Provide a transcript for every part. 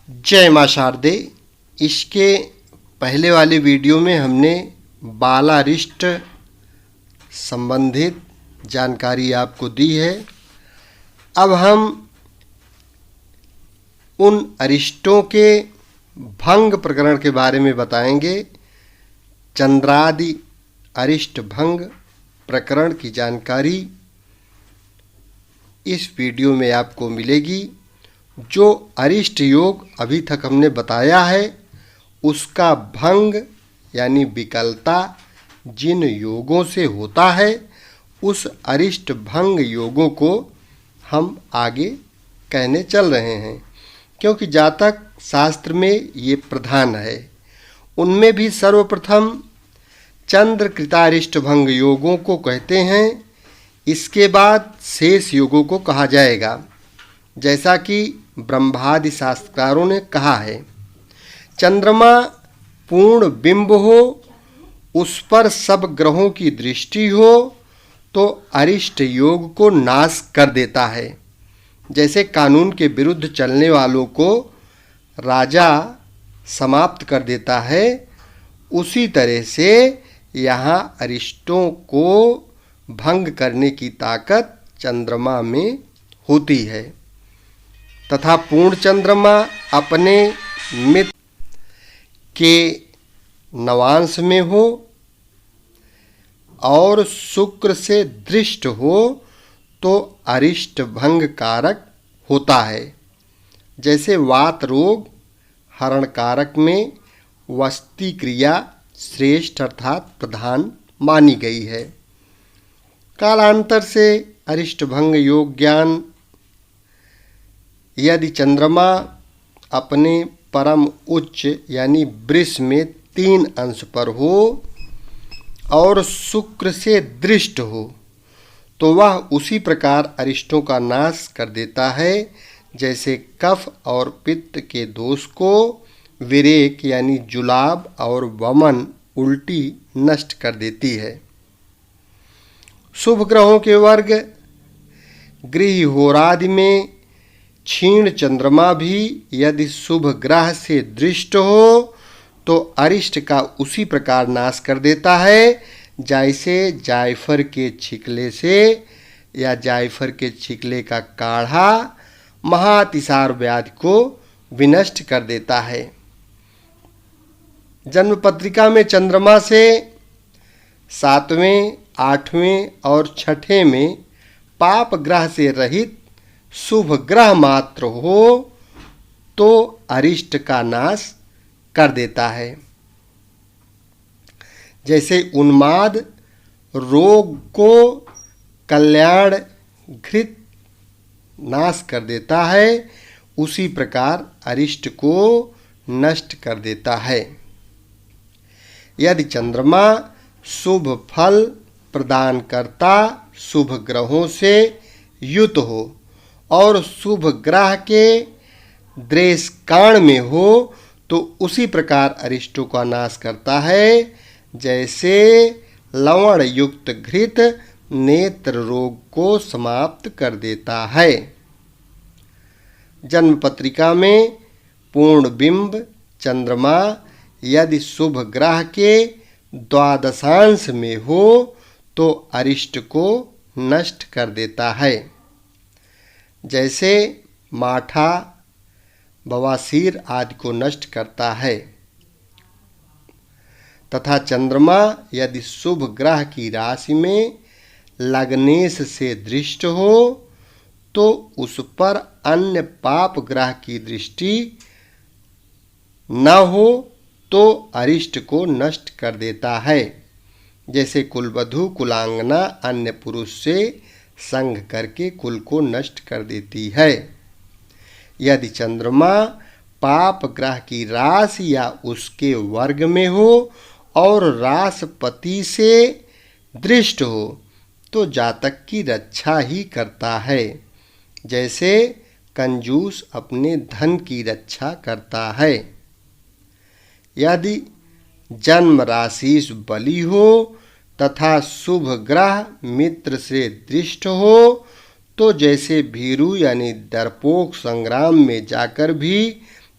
जय मां शारदे। इसके पहले वाले वीडियो में हमने बालारिष्ट संबंधित जानकारी आपको दी है। अब हम उन अरिष्टों के भंग प्रकरण के बारे में बताएंगे। चंद्रादि अरिष्ट भंग प्रकरण की जानकारी इस वीडियो में आपको मिलेगी। जो अरिष्ट योग अभी तक हमने बताया है उसका भंग यानी विकलता जिन योगों से होता है उस अरिष्ट भंग योगों को हम आगे कहने चल रहे हैं, क्योंकि जातक शास्त्र में ये प्रधान है। उनमें भी सर्वप्रथम चंद्र कृतारिष्ट भंग योगों को कहते हैं। इसके बाद शेष योगों को कहा जाएगा, जैसा कि ब्रह्मादि शास्त्रकारों ने कहा है। चंद्रमा पूर्ण बिंब हो, उस पर सब ग्रहों की दृष्टि हो तो अरिष्ट योग को नाश कर देता है। जैसे कानून के विरुद्ध चलने वालों को राजा समाप्त कर देता है, उसी तरह से यहाँ अरिष्टों को भंग करने की ताकत चंद्रमा में होती है। तथा पूर्ण चंद्रमा अपने मित्र के नवांश में हो और शुक्र से दृष्ट हो तो अरिष्ट भंग कारक होता है। जैसे वात रोग हरण कारक में वस्ती क्रिया श्रेष्ठ अर्थात प्रधान मानी गई है। कालांतर से अरिष्ट भंग योग ज्ञान यदि चंद्रमा अपने परम उच्च यानी वृष में 3 अंश पर हो और शुक्र से दृष्ट हो तो वह उसी प्रकार अरिष्टों का नाश कर देता है। जैसे कफ और पित्त के दोष को विरेक यानी जुलाब और वमन उल्टी नष्ट कर देती है। शुभ ग्रहों के वर्ग गृह होरादि में क्षीण चंद्रमा भी यदि शुभ ग्रह से दृष्ट हो तो अरिष्ट का उसी प्रकार नाश कर देता है, जैसे जायफर के छिकले से या जायफर के छिकले का काढ़ा महातिसार व्याधि को विनष्ट कर देता है। जन्म पत्रिका में चंद्रमा से 7वें, 8वें और 6ठे में पाप ग्रह से रहित शुभ ग्रह मात्र हो तो अरिष्ट का नाश कर देता है। जैसे उन्माद रोग को कल्याण घृत नाश कर देता है, उसी प्रकार अरिष्ट को नष्ट कर देता है। यदि चंद्रमा शुभ फल प्रदान करता शुभ ग्रहों से युत हो और शुभ ग्रह के द्रेष काण में हो तो उसी प्रकार अरिष्टों का नाश करता है। जैसे लवण युक्त घृत नेत्र रोग को समाप्त कर देता है। जन्म पत्रिका में पूर्ण बिंब चंद्रमा यदि शुभ ग्रह के द्वादशांश में हो तो अरिष्ट को नष्ट कर देता है। जैसे माठा बवासीर आदि को नष्ट करता है। तथा चंद्रमा यदि शुभ ग्रह की राशि में लग्नेश से दृष्ट हो तो उस पर अन्य पाप ग्रह की दृष्टि न हो तो अरिष्ट को नष्ट कर देता है। जैसे कुलवधू कुलांगना अन्य पुरुष से संग करके कुल को नष्ट कर देती है। यदि चंद्रमा पाप ग्रह की राशि या उसके वर्ग में हो और रासपति से दृष्ट हो तो जातक की रक्षा ही करता है। जैसे कंजूस अपने धन की रक्षा करता है। यदि जन्म राशि बली हो तथा शुभ ग्रह मित्र से दृष्ट हो तो जैसे भीरु यानी डरपोक संग्राम में जाकर भी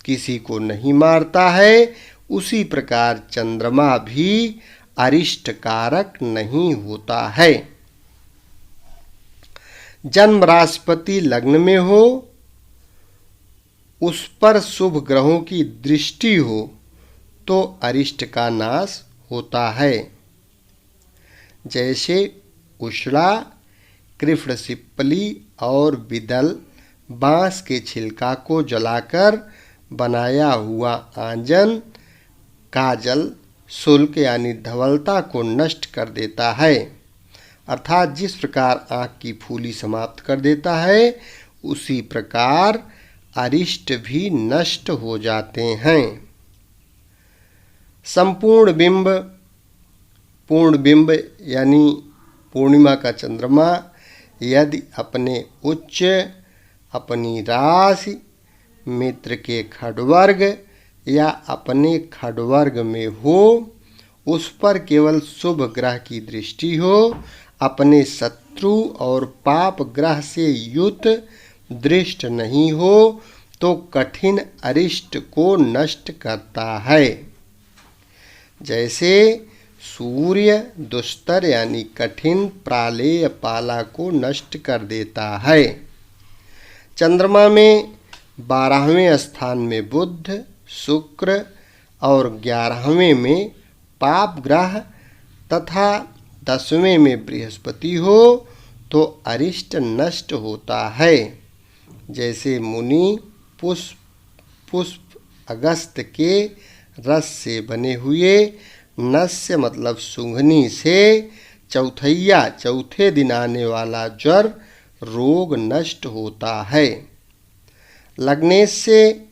किसी को नहीं मारता है, उसी प्रकार चंद्रमा भी अरिष्ट कारक नहीं होता है। जन्म राशिपति लग्न में हो, उस पर शुभ ग्रहों की दृष्टि हो तो अरिष्ट का नाश होता है। जैसे उषड़ा, कृष्ण सिप्पली और बिदल बांस के छिलका को जलाकर बनाया हुआ आंजन काजल शुल्क यानी धवलता को नष्ट कर देता है। अर्थात जिस प्रकार आँख की फूली समाप्त कर देता है, उसी प्रकार अरिष्ट भी नष्ट हो जाते हैं। संपूर्ण बिंब, पूर्ण बिंब यानी पूर्णिमा का चंद्रमा यदि अपने उच्च, अपनी राशि, मित्र के खड्वर्ग या अपने खड्वर्ग में हो, उस पर केवल शुभ ग्रह की दृष्टि हो, अपने शत्रु और पाप ग्रह से युत दृष्ट नहीं हो, तो कठिन अरिष्ट को नष्ट करता है। जैसे सूर्य दुस्तर यानी कठिन प्रालेय पाला को नष्ट कर देता है। चंद्रमा में 12वें स्थान में बुध, शुक्र और 11वें में पाप ग्रह तथा 10वें में बृहस्पति हो तो अरिष्ट नष्ट होता है। जैसे मुनि पुष्प अगस्त के रस से बने हुए नस्य मतलब सूंघनी से चौथे दिन आने वाला ज्वर रोग नष्ट होता है। लग्नेश से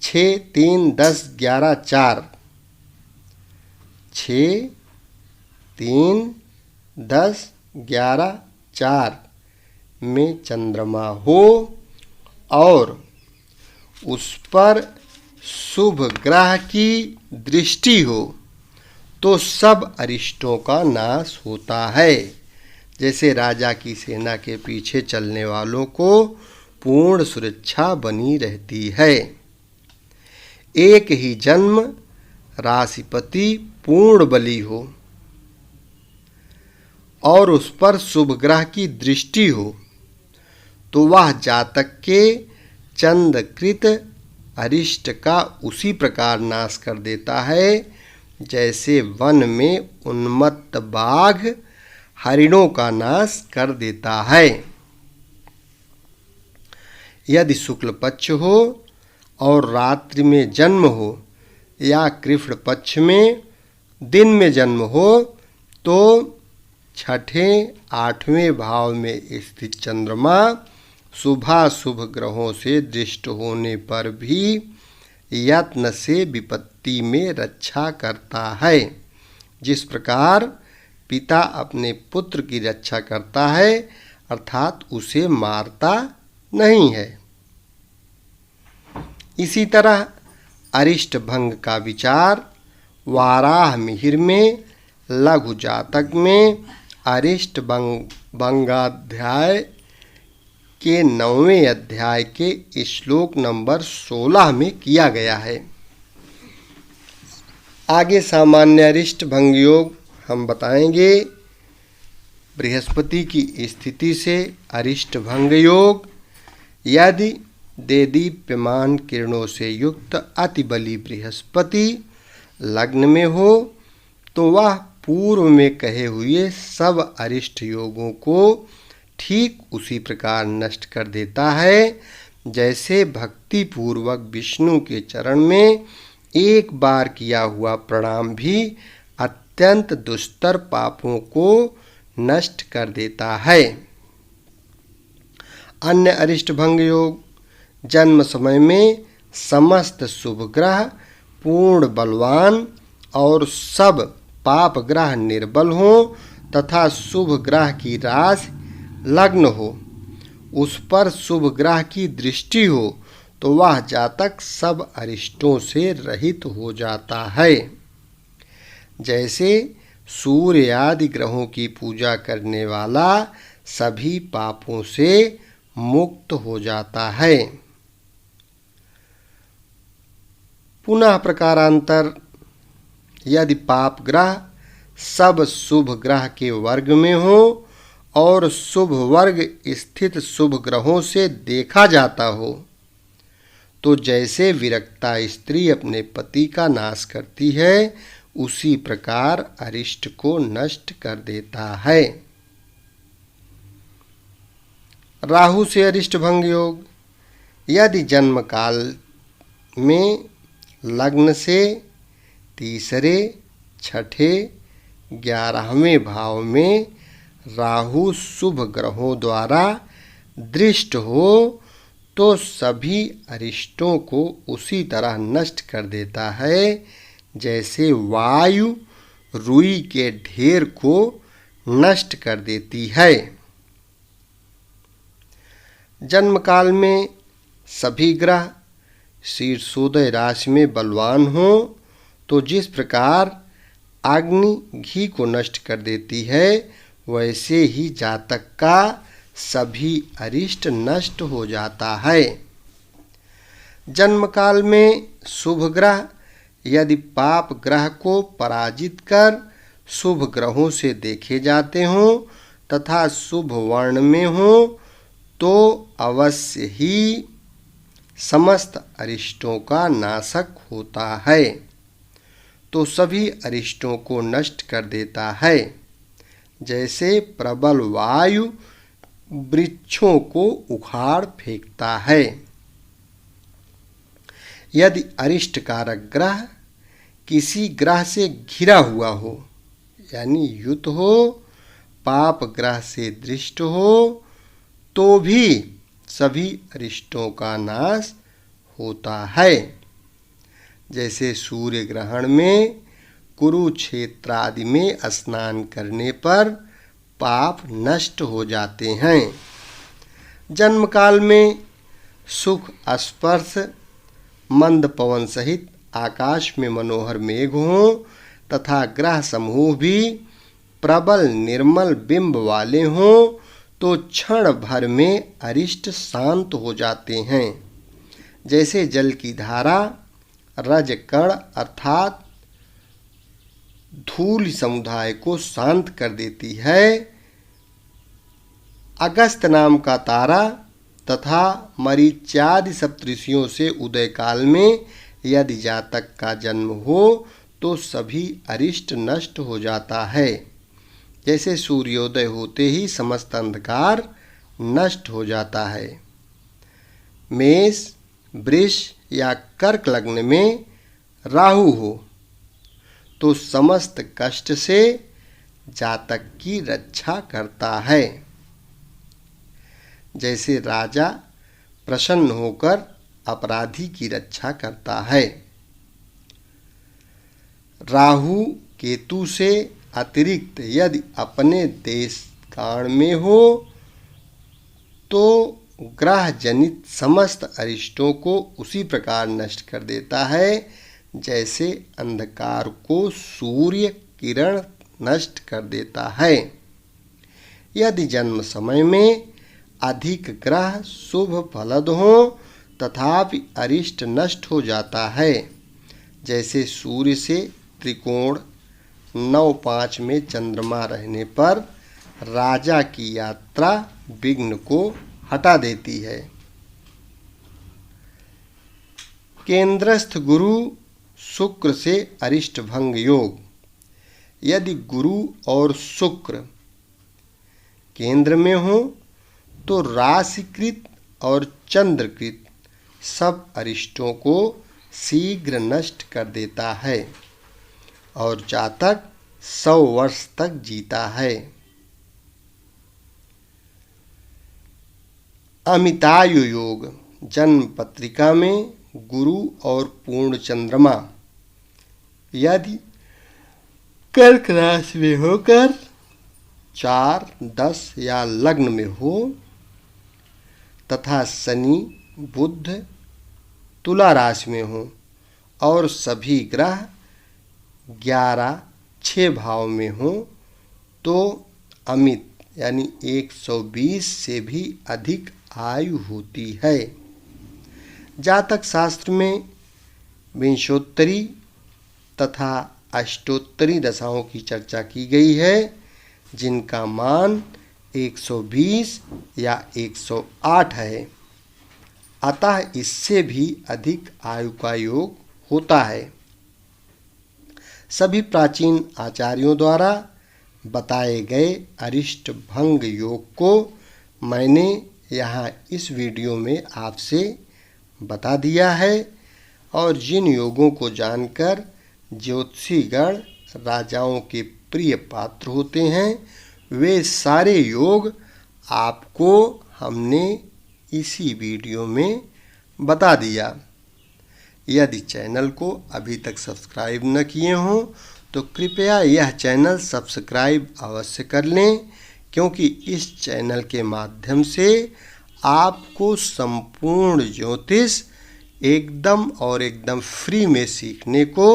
6, 3, 10, 11, 4 6, 3, 10, 11, 4 में चंद्रमा हो और उस पर शुभ ग्रह की दृष्टि हो तो सब अरिष्टों का नाश होता है। जैसे राजा की सेना के पीछे चलने वालों को पूर्ण सुरक्षा बनी रहती है। एक ही जन्म राशिपति पूर्ण बली हो और उस पर शुभ ग्रह की दृष्टि हो तो वह जातक के चंद्रकृत अरिष्ट का उसी प्रकार नाश कर देता है जैसे वन में उन्मत्त बाघ हरिणों का नाश कर देता है। यदि शुक्ल पक्ष हो और रात्रि में जन्म हो या कृष्ण पक्ष में दिन में जन्म हो तो 6ठे 8वें भाव में स्थित चंद्रमा शुभाशुभ ग्रहों से दृष्ट होने पर भी यत्न से विपत्ति में रक्षा करता है। जिस प्रकार पिता अपने पुत्र की रक्षा करता है अर्थात उसे मारता नहीं है, इसी तरह अरिष्ट भंग का विचार वाराह मिहिर में लघु जातक में अरिष्ट भंगाध्याय के 9वें अध्याय के श्लोक नंबर 16 में किया गया है। आगे सामान्य अरिष्ट भंग योग हम बताएंगे। बृहस्पति की स्थिति से अरिष्ट भंग योग, यदि देदीप्यमान किरणों से युक्त अति बली बृहस्पति लग्न में हो तो वह पूर्व में कहे हुए सब अरिष्ट योगों को ठीक उसी प्रकार नष्ट कर देता है जैसे भक्ति पूर्वक विष्णु के चरण में एक बार किया हुआ प्रणाम भी अत्यंत दुस्तर पापों को नष्ट कर देता है। अन्य अरिष्ट भंग योग, जन्म समय में समस्त शुभ ग्रह पूर्ण बलवान और सब पाप ग्रह निर्बल हों तथा शुभ ग्रह की राशि लग्न हो, उस पर शुभ ग्रह की दृष्टि हो तो वह जातक सब अरिष्टों से रहित हो जाता है। जैसे सूर्य आदि ग्रहों की पूजा करने वाला सभी पापों से मुक्त हो जाता है। पुनः प्रकारांतर, यदि पाप ग्रह सब शुभ ग्रह के वर्ग में हो और शुभ वर्ग स्थित शुभ ग्रहों से देखा जाता हो, तो जैसे विरक्ता स्त्री अपने पति का नाश करती है, उसी प्रकार अरिष्ट को नष्ट कर देता है। राहु से अरिष्ट भंग योग, यदि जन्म काल में लग्न से तीसरे, छठे, 11वें भाव में राहु शुभ ग्रहों द्वारा दृष्ट हो, तो सभी अरिष्टों को उसी तरह नष्ट कर देता है जैसे वायु रुई के ढेर को नष्ट कर देती है। जन्म काल में सभी ग्रह शीर्षोदय राशि में बलवान हो, तो जिस प्रकार अग्नि घी को नष्ट कर देती है, वैसे ही जातक का सभी अरिष्ट नष्ट हो जाता है। जन्म काल में शुभ ग्रह यदि पाप ग्रह को पराजित कर शुभ ग्रहों से देखे जाते हों तथा शुभ वर्ण में हों, तो अवश्य ही समस्त अरिष्टों का नाशक होता है, तो सभी अरिष्टों को नष्ट कर देता है। जैसे प्रबल वायु वृक्षों को उखाड़ फेंकता है। यदि अरिष्ट कारक ग्रह किसी ग्रह से घिरा हुआ हो, यानी युत हो, पाप ग्रह से दृष्ट हो, तो भी सभी अरिष्टों का नाश होता है। जैसे सूर्य ग्रहण में कुरुक्षेत्र आदि में स्नान करने पर पाप नष्ट हो जाते हैं। जन्म काल में सुख स्पर्श, मंद पवन सहित आकाश में मनोहर मेघ हों तथा ग्रह समूह भी प्रबल निर्मल बिंब वाले हों, तो क्षण भर में अरिष्ट शांत हो जाते हैं। जैसे जल की धारा रजकण अर्थात धूल समुदाय को शांत कर देती है। अगस्त नाम का तारा तथा मरीच्यादि सप्तऋषियों से उदय काल में यदि जातक का जन्म हो, तो सभी अरिष्ट नष्ट हो जाता है। जैसे सूर्योदय होते ही समस्त अंधकार नष्ट हो जाता है। मेष, वृष या कर्क लग्न में राहु हो, तो समस्त कष्ट से जातक की रक्षा करता है। जैसे राजा प्रसन्न होकर अपराधी की रक्षा करता है। राहु केतु से अतिरिक्त यदि अपने देश काण में हो, तो ग्रह जनित समस्त अरिष्टों को उसी प्रकार नष्ट कर देता है जैसे अंधकार को सूर्य किरण नष्ट कर देता है। यदि जन्म समय में अधिक ग्रह शुभ फलद हों तथापि अरिष्ट नष्ट हो जाता है। जैसे सूर्य से त्रिकोण 9-5 में चंद्रमा रहने पर राजा की यात्रा विघ्न को हटा देती है। केंद्रस्थ गुरु शुक्र से अरिष्ट भंग योग, यदि गुरु और शुक्र केंद्र में हो, तो राशिकृत और चंद्रकृत सब अरिष्टों को शीघ्र नष्ट कर देता है और जातक 100 वर्ष तक जीता है। अमितायु योग, जन्म पत्रिका में गुरु और पूर्ण चंद्रमा यदि कर्क राशि में होकर 4, 10 या लग्न में हो तथा शनि बुध तुला राशि में हो और सभी ग्रह 11-6 भाव में हो, तो अमित यानी 120 से भी अधिक आयु होती है। जातक शास्त्र में विंशोत्तरी तथा अष्टोत्तरी दशाओं की चर्चा की गई है, जिनका मान 120 या 108 है। अतः इससे भी अधिक आयु का योग होता है। सभी प्राचीन आचार्यों द्वारा बताए गए अरिष्ट भंग योग को मैंने यहाँ इस वीडियो में आपसे बता दिया है, और जिन योगों को जानकर ज्योतिषीगण राजाओं के प्रिय पात्र होते हैं, वे सारे योग आपको हमने इसी वीडियो में बता दिया। यदि चैनल को अभी तक सब्सक्राइब न किए हों तो कृपया यह चैनल सब्सक्राइब अवश्य कर लें, क्योंकि इस चैनल के माध्यम से आपको संपूर्ण ज्योतिष एकदम फ्री में सीखने को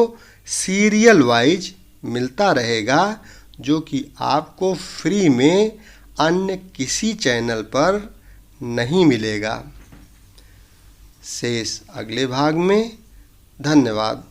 सीरियल वाइज मिलता रहेगा, जो कि आपको फ्री में अन्य किसी चैनल पर नहीं मिलेगा। शेष अगले भाग में। धन्यवाद।